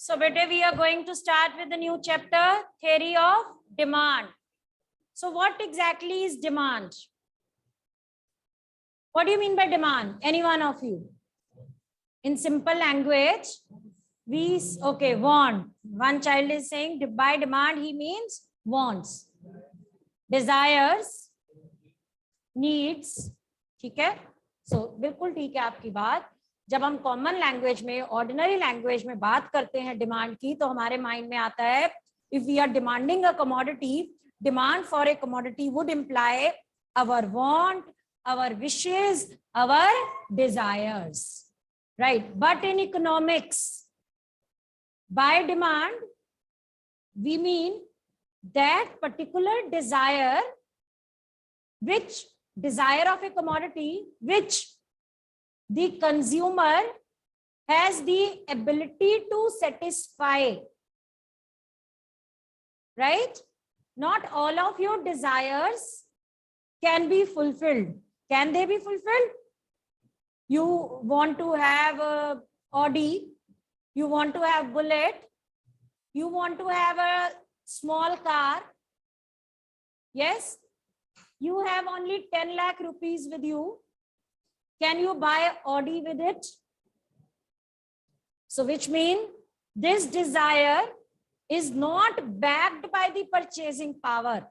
So beta, we are going to start with the new chapter, theory of demand. So what exactly is demand? What do you mean by demand? Any one of you? In simple language, want. One child is saying by demand he means wants, desires, needs. ठीक है? So बिल्कुल ठीक है आपकी बात. जब हम common language में, ऑर्डिनरी लैंग्वेज में बात करते हैं डिमांड की, तो हमारे माइंड में आता है if we are demanding a commodity, demand for a commodity would imply our want, our wishes, our desires, right? But in economics, by demand we mean that particular desire, which desire of a commodity which the consumer has the ability to satisfy, right? Not all of your desires can be fulfilled. Can they be fulfilled? You want to have a Audi, you want to have Bullet, you want to have a small car. Yes, you have only 10 lakh rupees with you. Can you buy Audi with it? So which means this desire is not backed by the purchasing power.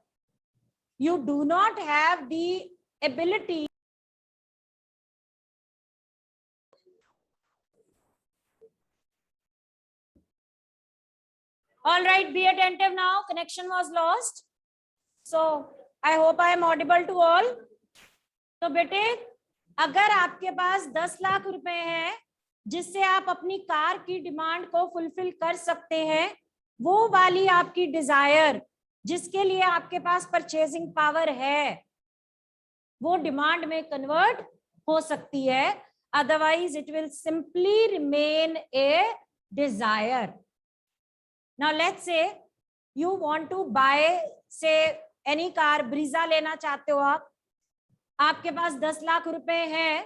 You do not have the ability. All right, be attentive now. Connection was lost. So I hope I am audible to all. तो बेटे, अगर आपके पास 10 लाख रुपए हैं जिससे आप अपनी car की डिमांड को फुलफिल कर सकते हैं, वो वाली आपकी डिजायर जिसके लिए आपके पास परचेजिंग पावर है, वो डिमांड में कन्वर्ट हो सकती है. Otherwise it will simply remain A Dzire. Now let's say you want to buy, say, any car, Brezza लेना चाहते हो आप, आपके पास 10 लाख रुपए हैं,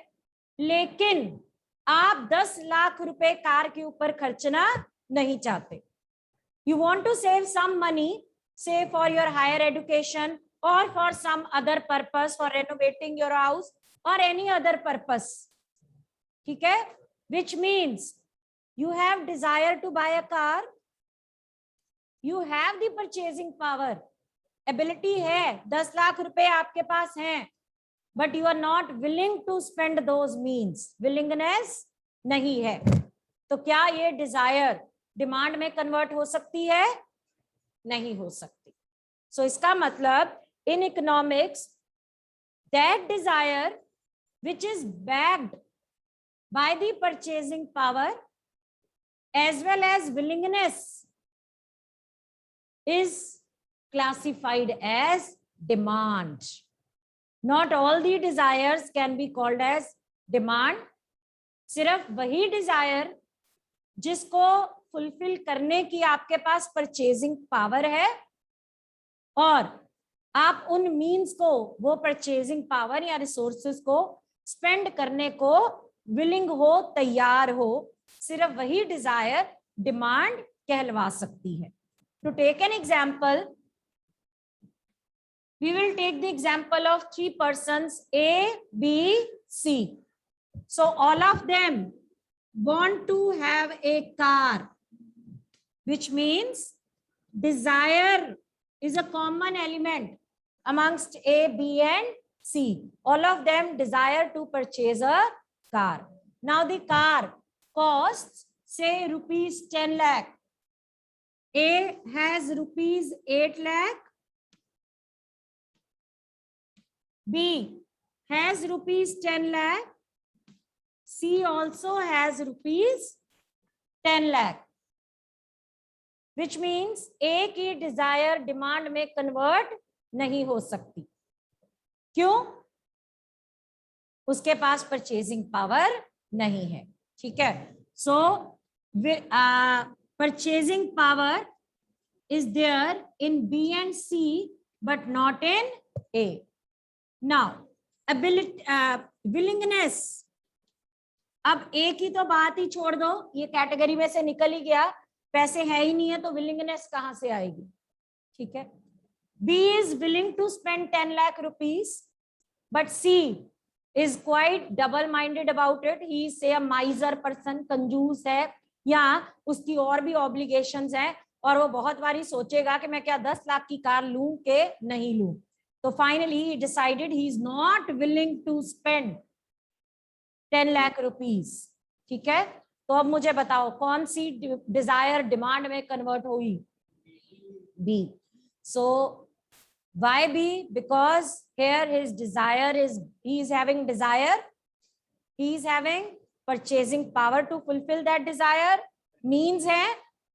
लेकिन आप 10 लाख रुपए कार के ऊपर खर्चना नहीं चाहते. You want to save some money, say for your higher education or for some other purpose, for renovating your house or any other purpose. ठीक है? Which means you have desire to buy a car. You have the purchasing power, ability है, 10 लाख रुपए आपके पास हैं, but you are not willing to spend those means. Willingness नहीं है. तो क्या ये desire डिमांड में कन्वर्ट हो सकती है? नहीं हो सकती. So इसका मतलब in economics, that desire which is backed by the purchasing power as well as willingness is classified as demand. Not all the desires can be called as demand. सिर्फ वही desire जिसको फुलफिल करने की आपके पास purchasing power है और आप उन मीन्स को, वो परचेजिंग पावर या रिसोर्सेस को स्पेंड करने को विलिंग हो, तैयार हो, सिर्फ वही डिजायर डिमांड कहलवा सकती है. To take an example, we will take the example of 3 persons A, B, C. So all of them want to have a car, which means desire is a common element amongst A, B and C. All of them desire to purchase a car. Now the car costs, say, rupees 10 lakh. A has rupees 8 lakh. B has rupees 10 lakh. C also has rupees 10 lakh. Which means A की desire demand में convert नहीं हो सकती. क्यों? उसके पास purchasing power नहीं है. ठीक है? So purchasing power is there in B and C, but not in A. Now, ability, willingness. अब A की तो बात ही छोड़ दो, ये कैटेगरी में से निकल ही गया. पैसे है ही नहीं है तो विलिंगनेस कहाँ से आएगी? ठीक है, B is willing to spend 10 lakh rupees, but C is quite double minded about it. He's a माइजर person, कंजूस है, या उसकी और भी ऑब्लिगेशंस हैं, और वो बहुत बारी सोचेगा कि मैं क्या 10 लाख की कार लूं के नहीं लूं. तो finally he decided he is not willing to spend 10 lakh rupees. ठीक है, तो अब मुझे बताओ कौन सी डिजायर डिमांड में कन्वर्ट हुई? B. So why B? Because here his desire is, he is having desire, he is having purchasing power to fulfill that desire. Means है,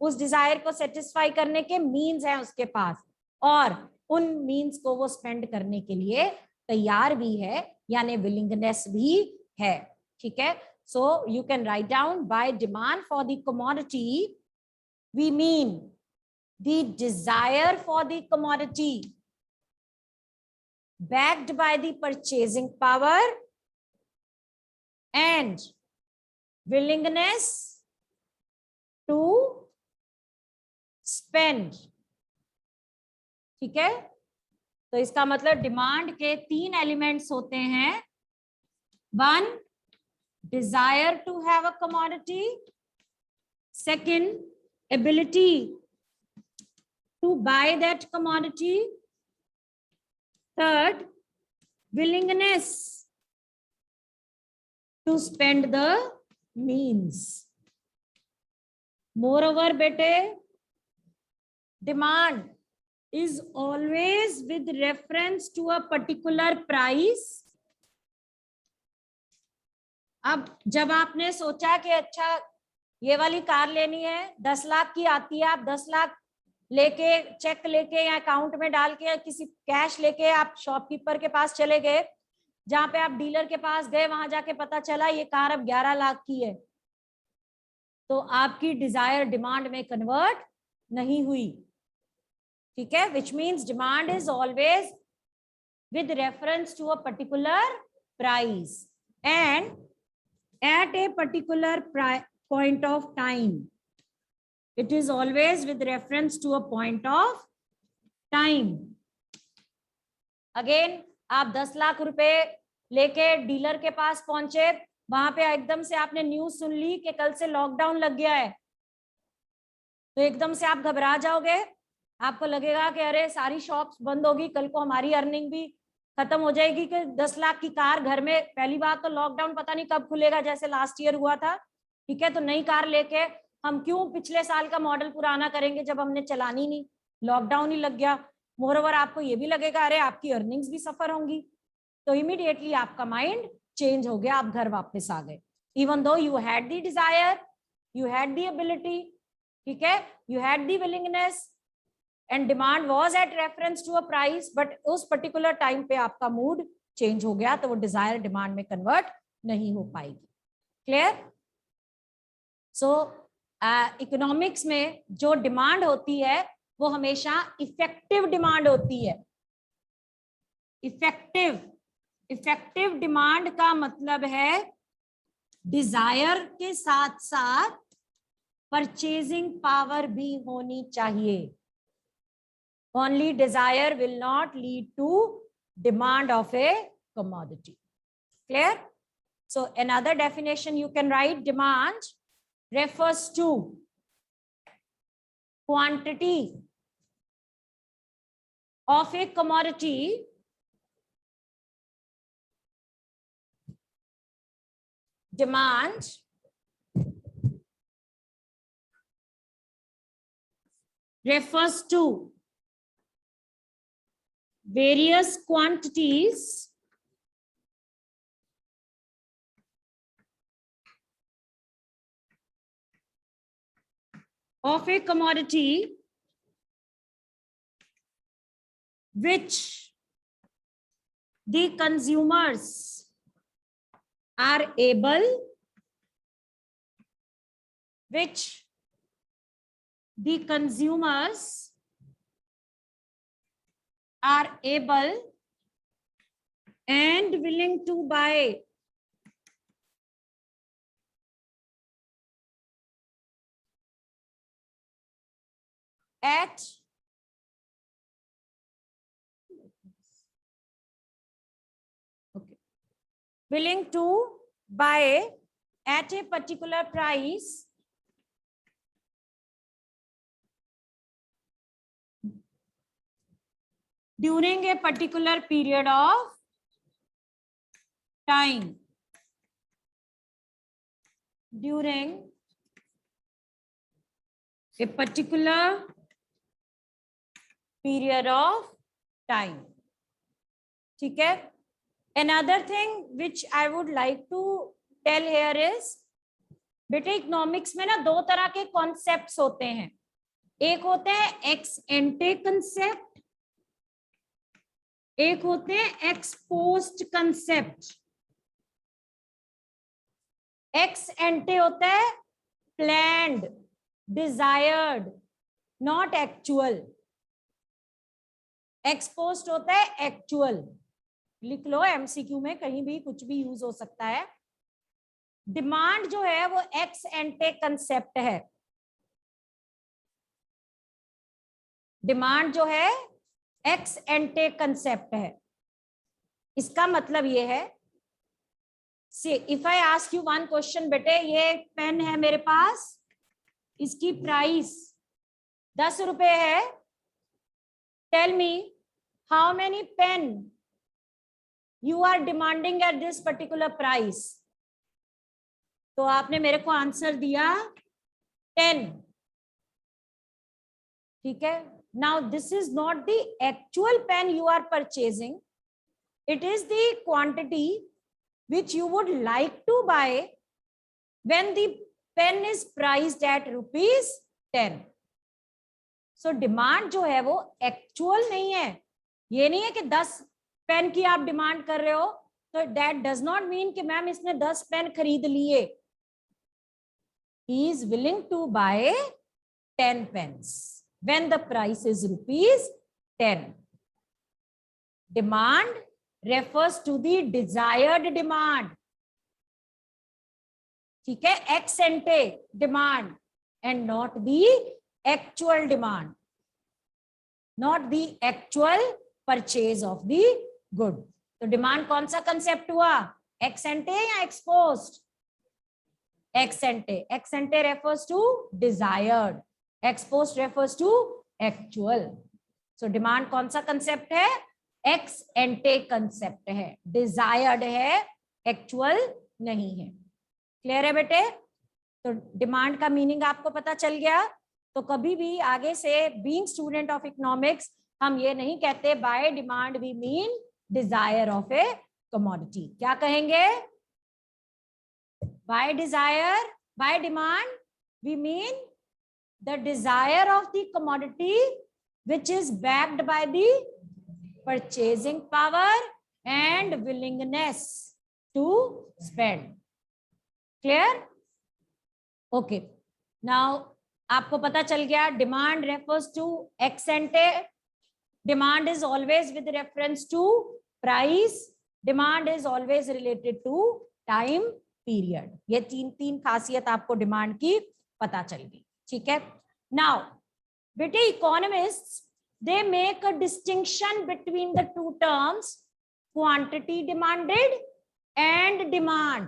उस डिजायर को सेटिस्फाई करने के मीन्स हैं उसके पास, और उन मीन्स को वो स्पेंड करने के लिए तैयार भी है, यानी विलिंगनेस भी है. ठीक है, so you can write down by demand for the commodity we mean the desire for the commodity backed by the purchasing power and willingness to spend. ठीक है, तो इसका मतलब डिमांड के 3 एलिमेंट्स होते हैं. 1, desire to have a commodity. 2, ability to buy that commodity. 3, willingness to spend the means. Moreover, bete, demand is always with reference to a particular price. अब जब आपने सोचा कि अच्छा ये वाली कार लेनी है, 10 लाख की आती है, आप 10 लाख लेके, चेक लेके या अकाउंट में डाल के या किसी कैश लेके आप शॉपकीपर के पास चले गए, जहां पे आप डीलर के पास गए, वहां जाके पता चला ये कार अब 11 लाख की है, तो आपकी डिजायर डिमांड में कन्वर्ट नहीं हुई. ठीक है, which means demand is always with reference to a particular price and at a particular point of time. It is always with reference to a point of time. Again, आप 10 लाख रुपए लेके dealer के पास पहुंचे, वहां पे एकदम से आपने न्यूज सुन ली कि कल से लॉकडाउन लग गया है, तो एकदम से आप घबरा जाओगे. आपको लगेगा कि अरे सारी शॉप्स बंद होगी, कल को हमारी अर्निंग भी खत्म हो जाएगी कि 10 लाख की कार घर में. पहली बात तो लॉकडाउन पता नहीं कब खुलेगा, जैसे लास्ट ईयर हुआ था. ठीक है, तो नई कार लेके हम क्यों पिछले साल का मॉडल पुराना करेंगे जब हमने चलानी नहीं, लॉकडाउन ही लग गया. मोरओवर आपको ये भी लगेगा अरे आपकी अर्निंग्स भी सफर होंगी, तो इमीडिएटली आपका माइंड चेंज हो गया, आप घर वापस आ गए. Even though you had the desire, you had the ability, ठीक है, you had the willingness and demand was at reference to a price, but उस पर्टिकुलर टाइम पे आपका मूड चेंज हो गया, तो वो डिजायर डिमांड में कन्वर्ट नहीं हो पाएगी. क्लियर? सो इकोनॉमिक्स में जो डिमांड होती है वो हमेशा इफेक्टिव डिमांड होती है. इफेक्टिव डिमांड का मतलब है डिजायर के साथ साथ परचेजिंग पावर भी होनी चाहिए. Only desire will not lead to demand of a commodity. Clear? So another definition you can write, demand refers to quantity of a commodity demand refers to various quantities of a commodity which the consumers are able and willing to buy at willing to buy at a particular price during a particular period of time. During a particular period of time. ठीक है. Another thing which I would like to tell here is, बेटे economics में ना दो तरह के concepts होते हैं. एक होते हैं एक्स एंटे कंसेप्ट, एक होते हैं एक्स पोस्ट कंसेप्ट. एक्स एंटे होता है planned, desired, not actual. X post होता है एक्चुअल. लिख लो, एमसीक्यू में कहीं भी कुछ भी यूज हो सकता है. डिमांड जो है वो एक्स एंटे कंसेप्ट है. डिमांड जो है एक्स एंटे कंसेप्ट है. इसका मतलब ये है, see if I ask you one question, बेटे ये पेन है मेरे पास, इसकी प्राइस 10 रुपए है. Tell me how many pen you are demanding at this particular price. तो आपने मेरे को आंसर दिया 10. ठीक है. Now this is not the actual pen you are purchasing, it is the quantity which you would like to buy when the pen is priced at ₹10. So demand जो है वो actual नहीं है. ये नहीं है कि 10 पेन की आप डिमांड कर रहे हो तो that does not mean कि मैम इसने 10 पेन खरीद लिए. He is willing to buy 10 pens when the price is ₹10. Demand refers to the desired demand. ठीक है, ex ante demand and not the actual demand, not the actual purchase of the good. तो demand कौन सा concept हुआ, ex ante या ex post? Ex ante. Ex ante refers to desired, ex post refers to actual. So demand कौन सा concept है, x एंटे concept है. Desired है, एक्चुअल नहीं है. क्लियर है बेटे? तो डिमांड का मीनिंग आपको पता चल गया. तो कभी भी आगे से बीइंग स्टूडेंट ऑफ इकोनॉमिक्स हम ये नहीं कहते by demand we mean desire of a commodity. क्या कहेंगे? By desire, by demand we mean the desire of the commodity which is backed by the purchasing power and willingness to spend. Clear? Okay. Now आपको पता चल गया demand refers to ex ante. Demand is always with reference to price. Demand is always related to time period. ये तीन खासियत आपको demand की पता चल गई. ठीक है. Now बेटे economists they make a distinction between the two terms, quantity demanded and demand.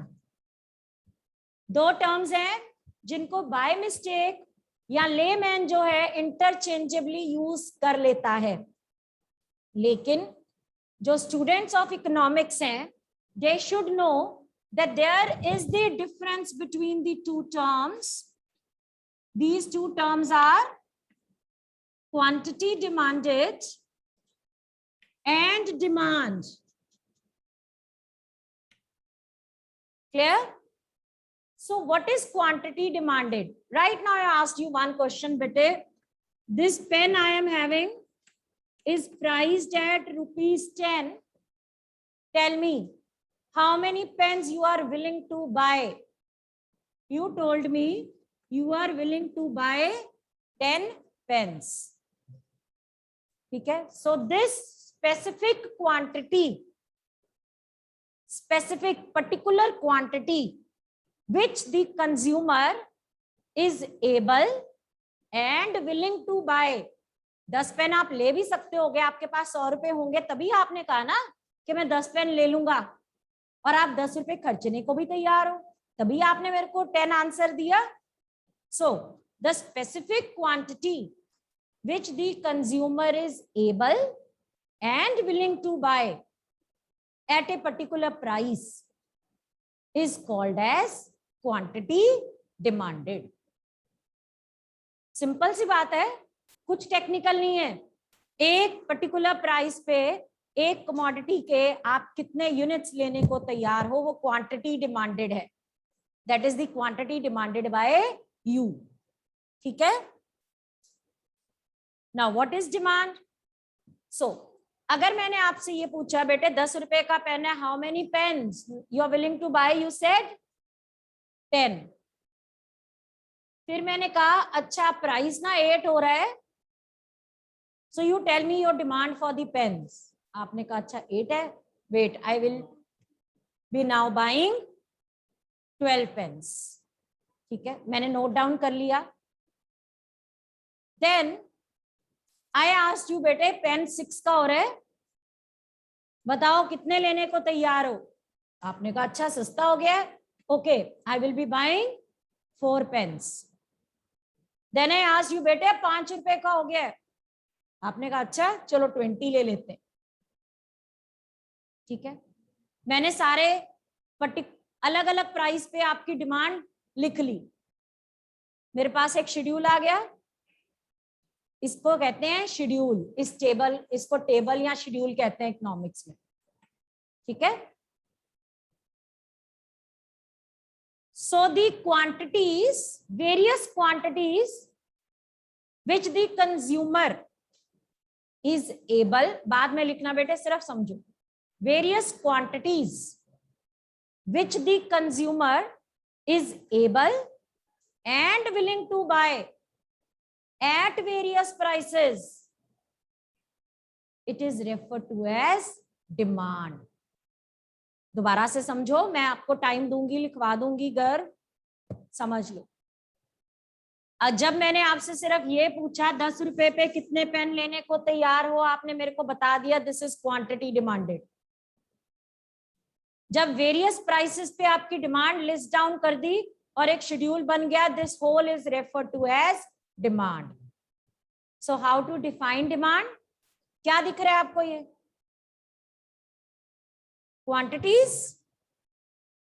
दो टर्म्स हैं जिनको बाय मिस्टेक या लेमैन जो है इंटरचेंजेबली यूज कर लेता है. लेकिन जो स्टूडेंट्स ऑफ इकोनॉमिक्स हैं they should know that there is the difference between the two terms. These two terms are quantity demanded and demand. Clear? So what is quantity demanded? Right now I asked you one question, bete. This pen I am having is priced at ₹10. Tell me how many pens you are willing to buy. You told me you are willing to buy 10 pens. ठीक है. So this specific quantity, specific particular quantity which the consumer is able and willing to buy. 10 pen आप ले भी सकते होगे, आपके पास 100 रुपए होंगे तभी आपने कहा ना कि मैं 10 पेन ले लूंगा, और आप 10 रुपए खर्चने को भी तैयार हो, तभी आपने मेरे को 10 आंसर दिया। So the specific quantity which the consumer is able and willing to buy at a particular price is called as quantity demanded. Simple सी बात है, कुछ टेक्निकल नहीं है। एक पर्टिकुलर प्राइस पे एक कमोडिटी के आप कितने यूनिट्स लेने को तैयार हो, वो क्वांटिटी डिमांडेड है। That is the quantity demanded by you. ठीक है, नाउ व्हाट इज डिमांड? सो अगर मैंने आपसे ये पूछा बेटे 10 रुपए का पेन है, how many pens you are willing to buy, you said 10। फिर मैंने कहा अच्छा प्राइस ना 8 हो रहा है, so you tell me your demand for the pens. आपने कहा अच्छा 8 है, wait I will be now buying 12 pens. ठीक है, मैंने नोट डाउन कर लिया। देन आई आस्क्ड यू बेटे पेन 6 का हो रहा है, बताओ कितने लेने को तैयार हो? आपने कहा अच्छा सस्ता हो गया, okay I will be buying 4 pens. Then I asked you बेटे 5 रुपए का हो गया, आपने कहा अच्छा चलो 20 ले लेते हैं। ठीक है, मैंने सारे अलग अलग प्राइस पे आपकी डिमांड लिख ली, मेरे पास एक शेड्यूल आ गया, इसको कहते हैं शेड्यूल। इस टेबल, इसको टेबल या शेड्यूल कहते हैं इकोनॉमिक्स में। ठीक है, so the quantities, various quantities which the consumer is able, बाद में लिखना बेटे सिर्फ समझो, various quantities which the consumer is able and willing to buy at various prices, it is referred to as demand. दोबारा से समझो, मैं आपको टाइम दूंगी, लिखवा दूंगी, घर समझ लो। जब मैंने आपसे सिर्फ ये पूछा 10 रुपए पे कितने पेन लेने को तैयार हो, आपने मेरे को बता दिया दिस इज क्वांटिटी डिमांडेड। जब वेरियस प्राइसेस पे आपकी डिमांड लिस्ट डाउन कर दी और एक शेड्यूल बन गया, this whole is referred to as demand. So how to define demand? क्या दिख रहा है आपको? ये क्वांटिटीज,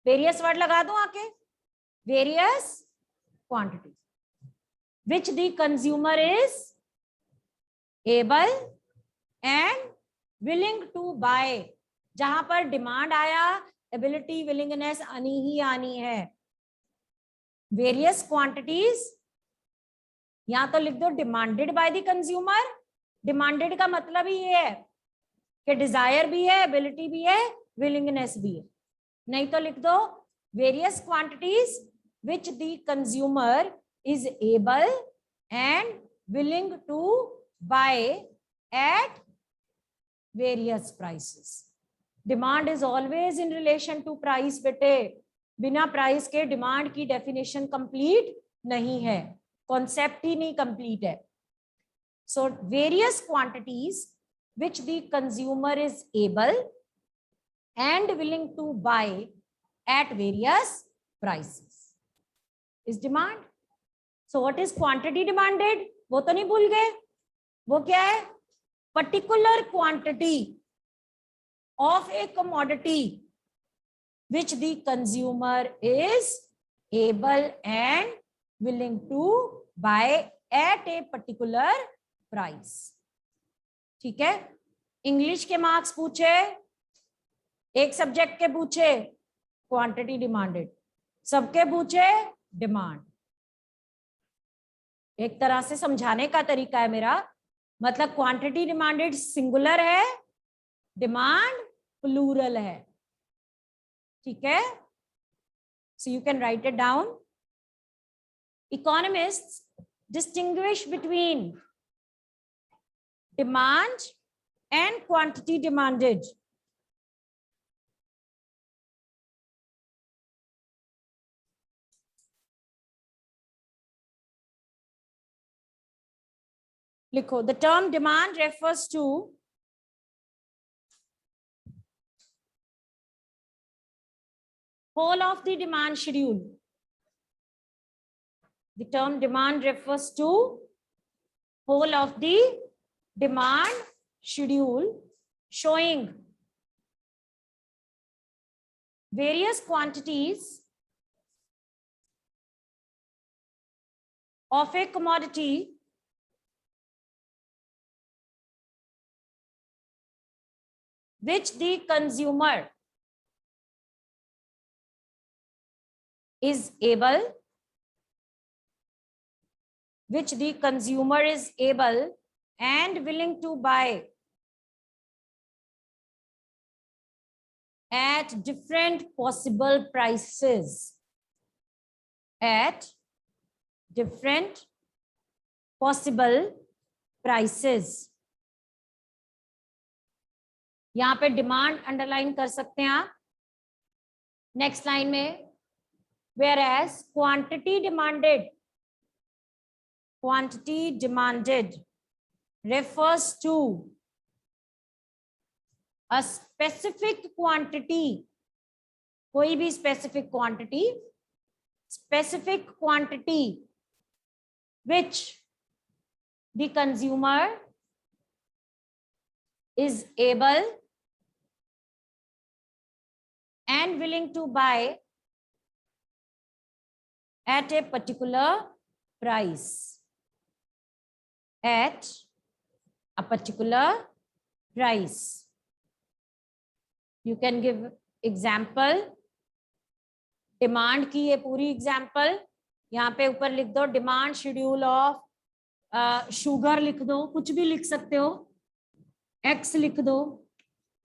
वेरियस वर्ड लगा दूं आके, various quantities which the consumer is able and willing to buy. जहां पर डिमांड आया, एबिलिटी विलिंगनेस आनी ही आनी है। वेरियस क्वांटिटीज, या तो लिख दो demanded by the consumer. Demanded का मतलब ही ये है कि डिजायर भी है, एबिलिटी भी है, विलिंगनेस भी है। नहीं तो लिख दो various quantities which the consumer is able and willing to buy at various prices. Demand is always in relation to price बेटे, बिना प्राइस के डिमांड की डेफिनेशन कंप्लीट नहीं है, कॉन्सेप्ट ही नहीं कंप्लीट है। So various quantities which the consumer is able and willing to buy at various prices is demand. So what is quantity demanded? वो तो नहीं भूल गए, वो क्या है? Particular quantity of a commodity which the consumer is able and willing to buy at a particular price. ठीक है, इंग्लिश के मार्क्स पूछे, एक सब्जेक्ट के पूछे क्वांटिटी डिमांडेड, सबके पूछे डिमांड। एक तरह से समझाने का तरीका है मेरा, मतलब क्वांटिटी डिमांडेड सिंगुलर है, डिमांड प्लूरल है। ठीक है, so you can write it down. Economists distinguish between demand and quantity demanded. लिखो, the term demand refers to whole of the demand schedule. The term demand refers to whole of the demand schedule showing various quantities of a commodity which the consumer is able and willing to buy at different possible prices. At different possible prices. यहां पे demand underline कर सकते हैं आप. Next line में, whereas quantity demanded refers to a specific quantity, कोई भी specific quantity which the consumer is able and willing to buy at a particular price. At a particular price. You can give example. Demand की ये पूरी example यहाँ पे ऊपर लिख दो. डिमांड शेड्यूल ऑफ शुगर लिख दो, कुछ भी लिख सकते हो. एक्स लिख दो.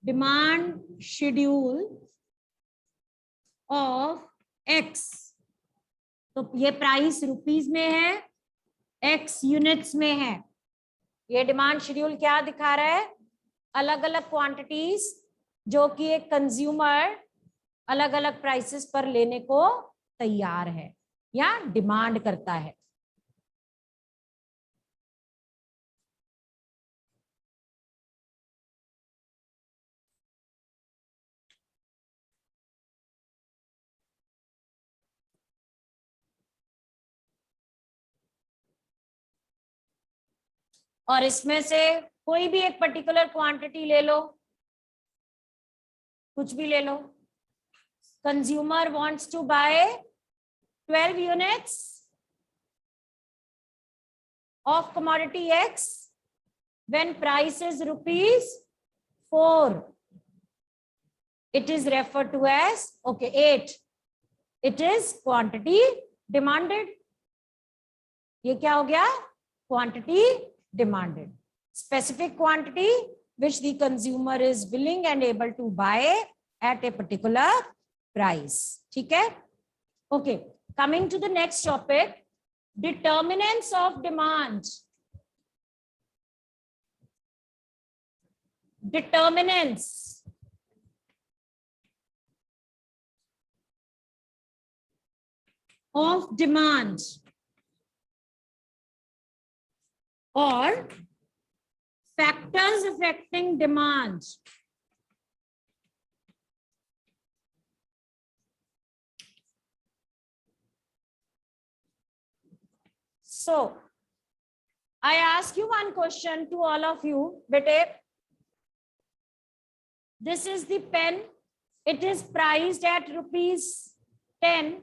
Demand schedule of x. तो ये प्राइस रुपीस में है, एक्स यूनिट्स में है. ये डिमांड शेड्यूल क्या दिखा रहा है? अलग अलग क्वांटिटीज जो कि एक कंज्यूमर अलग अलग प्राइसेस पर लेने को तैयार है या डिमांड करता है. और इसमें से कोई भी एक पर्टिकुलर क्वांटिटी ले लो, कुछ भी ले लो. Consumer wants to buy 12 units of commodity X when price is ₹4. It is refer to as 8. It is quantity demanded. ये क्या हो गया? Quantity demanded. Specific quantity which the consumer is willing and able to buy at a particular price. ठीक है? Okay. Coming to the next topic, determinants of demand. Determinants of demand or factors affecting demand. So I ask you one question to all of you. Bete, this is the pen. It is priced at ₹10.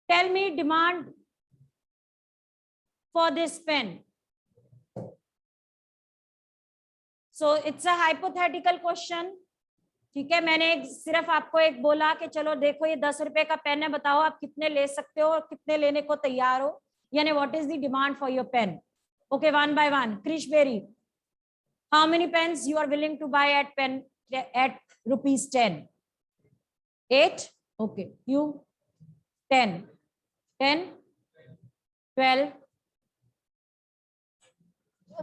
Tell me demand for this pen. So it's a hypothetical question. ठीक है, मैंने सिर्फ आपको एक बोला कि चलो देखो ये 10 रुपए का पेन है, बताओ आप कितने ले सकते हो और कितने लेने को तैयार हो, यानी what is the demand for your pen. Okay, one by one. Krish बेरी, how many pens you are willing to buy at ₹10? 8. Okay, you 10, 12.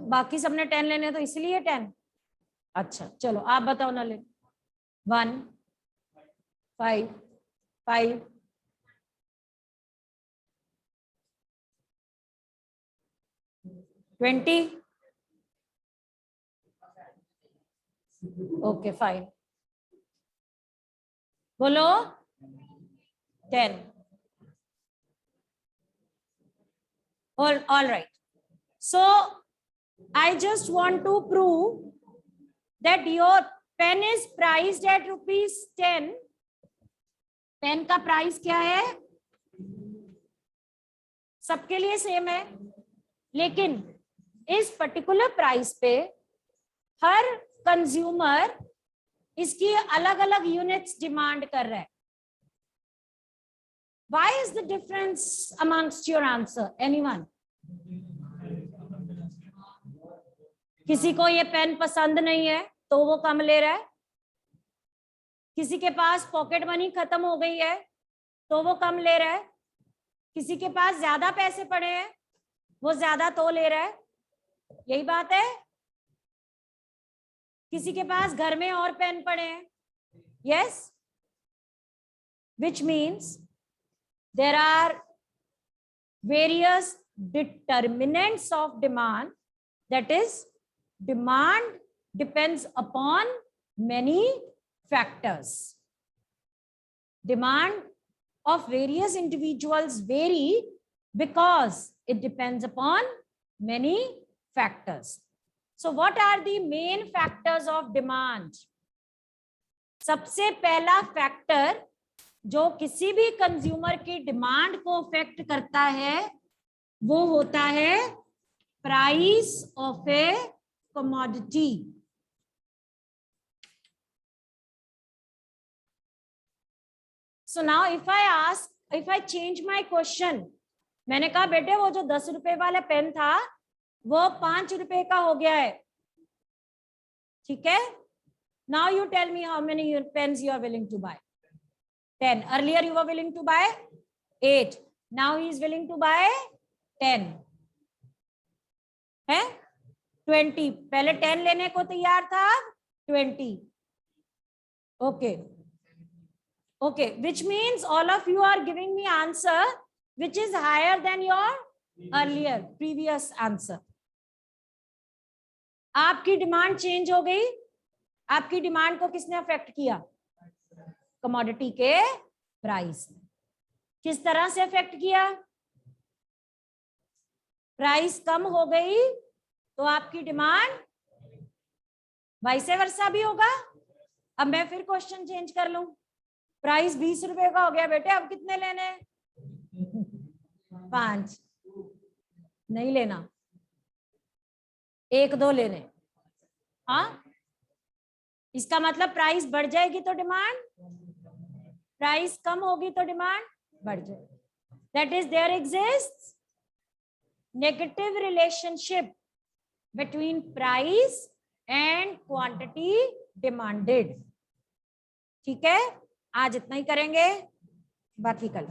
बाकी सबने 10 लेने, तो इसलिए 10. अच्छा चलो आप बताओ ना. ले 1, 5, 5, 10. 20? ओके फाइन, बोलो 10. All right. So I just want to prove that your pen is priced at ₹10. Pen का प्राइस क्या है? सबके लिए सेम है, लेकिन इस पर्टिकुलर प्राइस पे हर कंज्यूमर इसकी अलग अलग यूनिट्स डिमांड कर रहा है. Why is the difference amongst your answer? Anyone? किसी को ये पेन पसंद नहीं है तो वो कम ले रहा है. किसी के पास पॉकेट मनी खत्म हो गई है तो वो कम ले रहा है. किसी के पास ज्यादा पैसे पड़े हैं वो ज्यादा तो ले रहा है. यही बात है. किसी के पास घर में और पेन पड़े हैं. Yes, which means there are various determinants of demand. That is, demand depends upon many factors. Demand of various individuals vary because it depends upon many factors. So what are the main factors of demand? सबसे पहला factor जो किसी भी consumer की demand को affect करता है वो होता है price of a commodity. So now if I change my question, मैंने कहा बेटे वो जो 10 रुपए वाला पेन था वो 5 रुपए का हो गया है. ठीक है. Now you tell me how many pens you are willing to buy. 10. Earlier you were willing to buy 8. Now he is willing to buy 10. है 20. पहले 10 लेने को तैयार था, 20. Okay. Okay, which means all of you are giving me answer which is higher than your earlier previous answer. आपकी demand change हो गई. आपकी डिमांड को किसने अफेक्ट किया? कमोडिटी के प्राइस. किस तरह से अफेक्ट किया? प्राइस कम हो गई तो आपकी डिमांड, वाइस वर्सा भी होगा. अब मैं फिर क्वेश्चन चेंज कर लूं. प्राइस 20 रुपए का हो गया बेटे, अब कितने लेने? 5 नहीं लेना, 1-2 लेने. हाँ, इसका मतलब प्राइस बढ़ जाएगी तो डिमांड, प्राइस कम होगी तो डिमांड बढ़ जाएगी. That is there exists negative relationship between price and quantity demanded. ठीक है, आज इतना ही करेंगे, बाकी कल.